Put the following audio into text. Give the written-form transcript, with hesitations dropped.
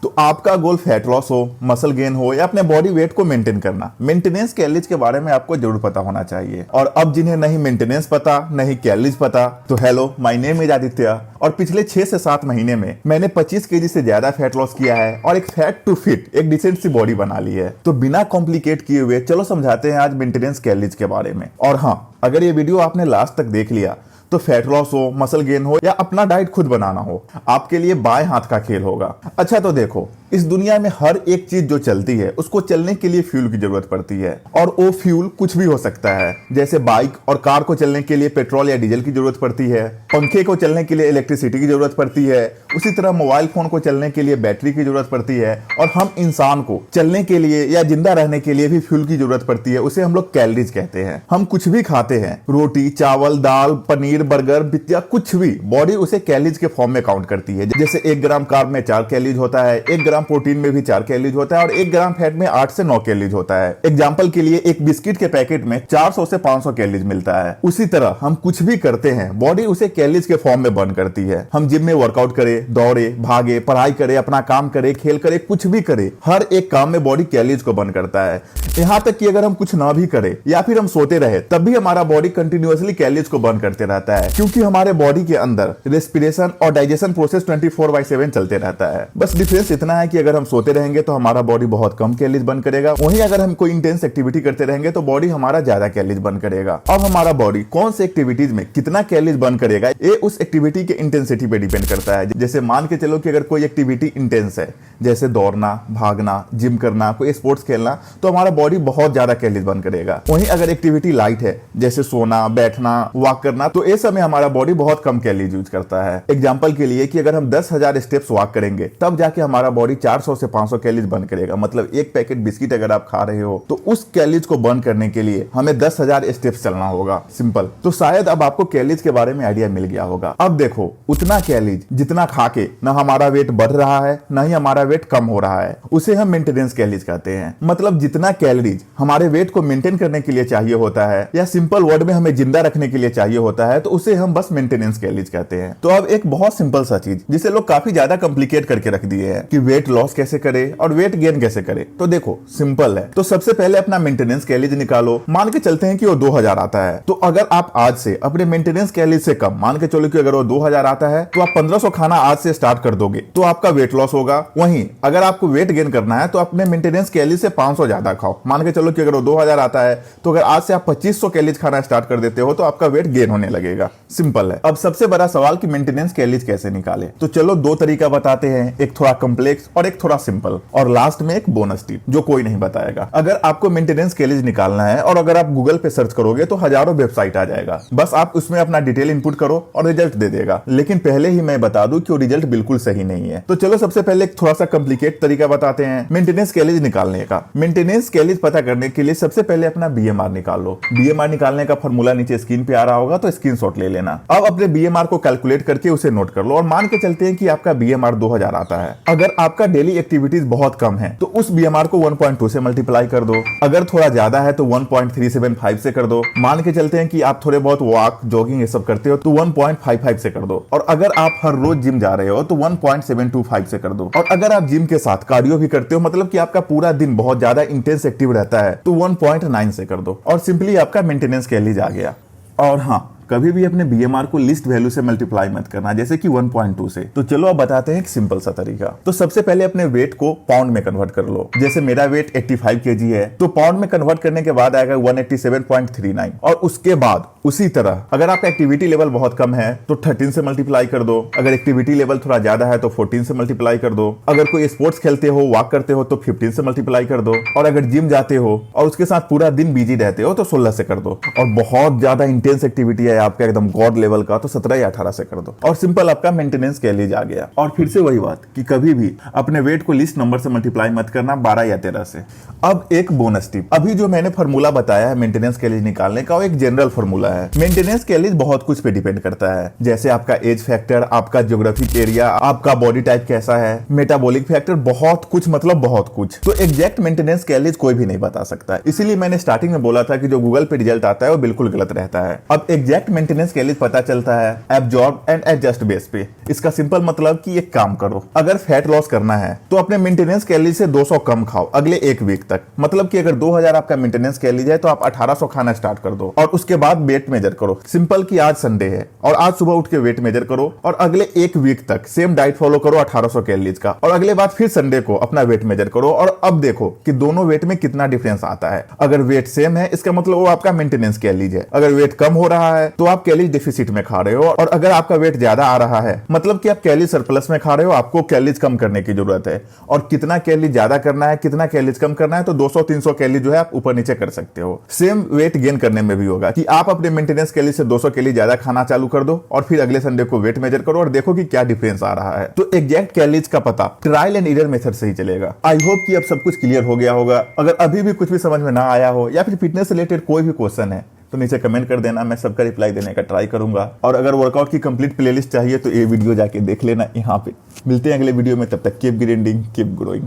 तो आपका गोल fat loss हो, मसल गेन हो या अपने बॉडी वेट को मेंटेन करना, मेंटेनेंस कैलोरीज के बारे में आपको जरूर पता होना चाहिए। और अब जिन्हें नहीं मेंटेनेंस पता, नहीं कैलोरीज पता, तो hello, my name is Aditya और पिछले 6 से 7 महीने में मैंने 25 केजी से ज्यादा फैट लॉस किया है और एक फैट टू फिट, एक डिसेंट सी बॉडी बना ली है। तो बिना कॉम्प्लिकेट किए हुए चलो समझाते हैं आज मेंटेनेंस कैलोरीज के बारे में। और हाँ, अगर ये वीडियो आपने लास्ट तक देख लिया तो फैट लॉस हो, मसल गेन हो या अपना डाइट खुद बनाना हो, आपके लिए बाएं हाथ का खेल होगा। अच्छा तो देखो, इस दुनिया में हर एक चीज जो चलती है उसको चलने के लिए फ्यूल की जरूरत पड़ती है और वो फ्यूल कुछ भी हो सकता है। जैसे बाइक और कार को चलने के लिए पेट्रोल या डीजल की जरूरत पड़ती है, पंखे को चलने के लिए इलेक्ट्रिसिटी की जरूरत पड़ती है, उसी तरह मोबाइल फोन को चलने के लिए बैटरी की जरूरत पड़ती है और हम इंसान को चलने के लिए या जिंदा रहने के लिए भी फ्यूल की जरूरत पड़ती है। उसे हम लोग कैलोरीज कहते हैं। हम कुछ भी खाते हैं, रोटी, चावल, दाल, पनीर, बर्गर, बित्तिया, कुछ भी, बॉडी उसे कैलोरीज के फॉर्म में काउंट करती है। जैसे 1 ग्राम कार्ब में 4 कैलोरीज होता है, 1 ग्राम प्रोटीन में भी 4 कैलोरीज होता है और 1 ग्राम फैट में 8 से 9 कैलोरीज होता है। एग्जांपल के लिए एक बिस्किट के पैकेट में 400 से 500 कैलोरीज मिलता है। उसी तरह हम कुछ भी करते हैं, बॉडी उसे कैलोरीज के फॉर्म में बर्न करती है। हम जिम में वर्कआउट करें, दौड़े, भागे, पढ़ाई करे, अपना काम करे, खेल करे, कुछ भी करे, हर एक काम में बॉडी कैलोरीज को बर्न करता है। यहां तक कि अगर हम कुछ ना भी करें या फिर हम सोते रहे तब भी हमारा बॉडी कंटिन्यूअसली कैलोरीज को बर्न करते रहता है, क्योंकि हमारे बॉडी के अंदर रेस्पिरेशन और डाइजेशन प्रोसेस 24/7 चलते रहता है। बस डिफरेंस इतना है कि अगर हम सोते रहेंगे तो हमारा बॉडी बहुत कम कैलोरीज बर्न करेगा, वहीं अगर हम कोई इंटेंस एक्टिविटी करते रहेंगे तो बॉडी हमारा ज्यादा कैलोरीज बर्न करेगा। अब हमारा बॉडी कौन से एक्टिविटीज में कितना कैलोरीज बर्न करेगा ये उस एक्टिविटी के इंटेंसिटी पे डिपेंड करता है। जैसे मान के चलो कि अगर कोई एक्टिविटी इंटेंस है, जैसे दौड़ना, भागना, जिम करना, कोई स्पोर्ट्स खेलना, तो हमारा बॉडी बहुत ज्यादा कैलोरीज बर्न करेगा। वहीं अगर एक्टिविटी लाइट है, जैसे सोना, बैठना, वॉक करना, तो इस समय हमारा बॉडी बहुत कम कैलोरीज यूज करता है। एग्जांपल के लिए कि अगर हम 10,000 स्टेप्स वॉक करेंगे तब जाके हमारा बॉडी 400 से 500 कैलोरीज बर्न करेगा। मतलब एक पैकेट बिस्किट अगर आप खा रहे हो तो उस कैलोरीज को बर्न करने के लिए हमें 10,000 स्टेप्स चलना होगा। सिंपल। तो शायद अब आपको कैलोरीज के बारे में आइडिया मिल गया होगा। अब देखो, उतना कैलोरीज जितना खा के ना हमारा वेट बढ़ रहा है ना ही हमारा वेट कम हो रहा है, उसे हम मेंटेनेंस कैलोरीज कहते हैं। मतलब जितना कैलोरीज हमारे वेट को मेंटेन करने के लिए चाहिए होता है या सिंपल वर्ड में हमें जिंदा रखने के लिए चाहिए होता है, तो उसे हम बस मेंटेनेंस कैलोरीज कहते हैं। तो अब एक बहुत सिंपल सा चीज जिसे लोग काफी ज्यादा कॉम्प्लिकेट करके रख दिए हैं कि वेट लॉस कैसे करे और वेट गेन कैसे करे। तो देखो, सिंपल है। तो सबसे पहले अपना मेंटेनेंस कैलोरीज निकालो। मान के चलते हैं कि वो 2000 आता है, तो अगर आप आज से अपने मेंटेनेंस कैलोरीज से कम, मान के चलो कि अगर वो 2000 आता है तो आप 1500 खाना आज से स्टार्ट कर दोगे तो आपका वेट लॉस होगा। वहीं अगर आपको वेट गेन करना है तो अपने मेंटेनेंस कैलोरीज से 500 ज्यादा खाओ। मान के चलो कि अगर वो 2000 आता है तो अगर आज से आप 2500 कैलोरीज खाना स्टार्ट कर देते हो तो आपका वेट गेन होने लगेगा। सिंपल है। अब सबसे बड़ा सवाल कि मेंटेनेंस कैलोरीज कैसे निकाले, तो चलो 2 तरीका बताते हैं, एक थोड़ा कॉम्प्लेक्स और एक थोड़ा सिंपल, और लास्ट में एक बोनस टिप जो कोई नहीं बताएगा। अगर आपको मेंटेनेंस कैलोरीज निकालना है और अगर आप गूगल पे सर्च करोगे तो हजारों वेबसाइट आ जाएगा, बस आप उसमें अपना डिटेल इनपुट करो और रिजल्ट दे देगा। लेकिन पहले ही मैं बता दूं कि वो रिजल्ट बिल्कुल सही नहीं है। तो चलो सबसे पहले एक थोड़ा सा कॉम्प्लिकेट तरीका बताते हैं मेंटेनेंस कैलोरीज निकालने का। मेंटेनेंस कैलोरीज पता करने के लिए सबसे पहले अपना बीएमआर निकाल लो। बीएमआर निकालने का फॉर्मूला नीचे स्क्रीन पे आ रहा होगा, तो स्क्रीनशॉट ले लेना। अब अपने बीएमआर को कैलकुलेट करके उसे नोट कर लो और मान के चलते हैं कि आपका बीएमआर 2000 आता है। अगर आपका डेली एक्टिविटीज बहुत कम है तो उस बीएमआर को 1.2 से मल्टीप्लाई कर दो। अगर थोड़ा ज्यादा है तो 1.375 से कर दो। मान के चलते हैं कि आप थोड़े बहुत वॉक, जॉगिंग ये सब करते हो तो 1.55 से कर दो। और अगर आप हर रोज जिम जा रहे हो तो 1.725 से कर दो। और अगर आप जिम के साथ कार्डियो भी करते हो, मतलब कि आपका पूरा दिन बहुत ज्यादा इंटेंस एक्टिव रहता है, तो 1.9 से कर दो और सिंपली आपका मेंटेनेंस कैलोरीज आ गया। और हाँ, कभी भी अपने बीएमआर को लिस्ट वैल्यू से मल्टीप्लाई मत करना, जैसे कि 1.2 से। तो चलो अब बताते हैं एक सिंपल सा तरीका। तो सबसे पहले अपने वेट को पाउंड में कन्वर्ट कर लो। जैसे मेरा वेट 85 केजी है तो पाउंड में कन्वर्ट करने के बाद आएगा 187.39। और उसके बाद उसी तरह अगर आपका एक्टिविटी लेवल बहुत कम है तो 13 से मल्टीप्लाई कर दो। अगर एक्टिविटी लेवल थोड़ा ज्यादा है तो 14 से मल्टीप्लाई कर दो। अगर कोई स्पोर्ट्स खेलते हो, वॉक करते हो तो 15 से मल्टीप्लाई कर दो। और अगर जिम जाते हो और उसके साथ पूरा दिन बिजी रहते हो तो 16 से कर दो। और बहुत ज्यादा इंटेंस एक्टिविटी है आपका एकदम गॉड लेवल का तो 17 या 18 से कर दो। और सिंपल आपका मेंटेनेंस कैलोरीज आ गया। और फिर से वही बात कि कभी भी अपने वेट को लिस्ट नंबर से मल्टीप्लाई मत करना, 12 या 13 से। अब एक बोनस टिप, अभी जो मैंने फॉर्मूला बताया है मेंटेनेंस कैलोरीज निकालने का, वो एक जनरल फॉर्मूला है। मेंटेनेंस कैलोरीज बहुत कुछ पे डिपेंड करता है, जैसे आपका एज फैक्टर, आपका ज्योग्राफिक एरिया, आपका बॉडी टाइप कैसा है, मेटाबॉलिक फैक्टर, बहुत कुछ, मतलब बहुत कुछ। तो एग्जैक्ट मेंटेनेंस कैलोरीज कोई भी नहीं बता सकता। इसीलिए मैंने स्टार्टिंग में बोला था कि जो गूगल पे रिजल्ट आता है वो बिल्कुल गलत रहता है। अब एग्जैक्ट एग्जैक्ट मेंटेनेंस कैलोरीज पता चलता है एब्जॉर्ब एंड एडजस्ट बेस पे। इसका सिंपल मतलब कि एक काम करो, अगर फैट लॉस करना है तो अपने मेंटेनेंस कैलोरी से 200 कम खाओ अगले एक वीक तक। मतलब कि अगर 2000 आपका मेंटेनेंस कैलोरी है तो आप 1800 खाना स्टार्ट कर दो और उसके बाद वेट मेजर करो। सिंपल कि आज संडे है और आज सुबह उठ के वेट मेजर करो और अगले एक वीक तक सेम डाइट फॉलो करो 1800 कैलोरीज का, और अगले बाद फिर संडे को अपना वेट मेजर करो और अब देखो कि दोनों वेट में कितना डिफरेंस आता है। अगर वेट सेम है इसका मतलब वो आपका मेंटेनेंस कैलोरीज है, अगर वेट कम हो रहा है तो आप कैलोरी डेफिसिट में खा रहे हो, और अगर आपका वेट ज्यादा आ रहा है मतलब कि आप कैलोरी सरप्लस में खा रहे हो, आपको कैलोरीज कम करने की जरूरत है। और कितना कैलोरी ज्यादा करना है कितना कैलोरीज कम करना है, तो 200-300 कैलोरी जो है आप ऊपर नीचे कर सकते हो। सेम वेट गेन करने में भी होगा कि आप अपने मेंटेनेंस कैलोरी से 200 कैलोरी ज्यादा खाना चालू कर दो और फिर अगले संडे को वेट मेजर करो और देखो कि क्या डिफरेंस आ रहा है। तो एग्जैक्ट कैलोरीज का पता ट्रायल एंड एरर मेथड से ही चलेगा। आई होप कि अब सब कुछ क्लियर हो गया होगा। अगर अभी भी कुछ भी समझ में ना आया हो या फिर फिटनेस से रिलेटेड कोई भी क्वेश्चन है तो नीचे कमेंट कर देना, मैं सबका रिप्लाई देने का ट्राई करूंगा। और अगर वर्कआउट की कंप्लीट प्लेलिस्ट चाहिए तो ये वीडियो जाके देख लेना यहाँ पे। मिलते हैं अगले वीडियो में, तब तक कीप ग्राइंडिंग कीप ग्रोइंग।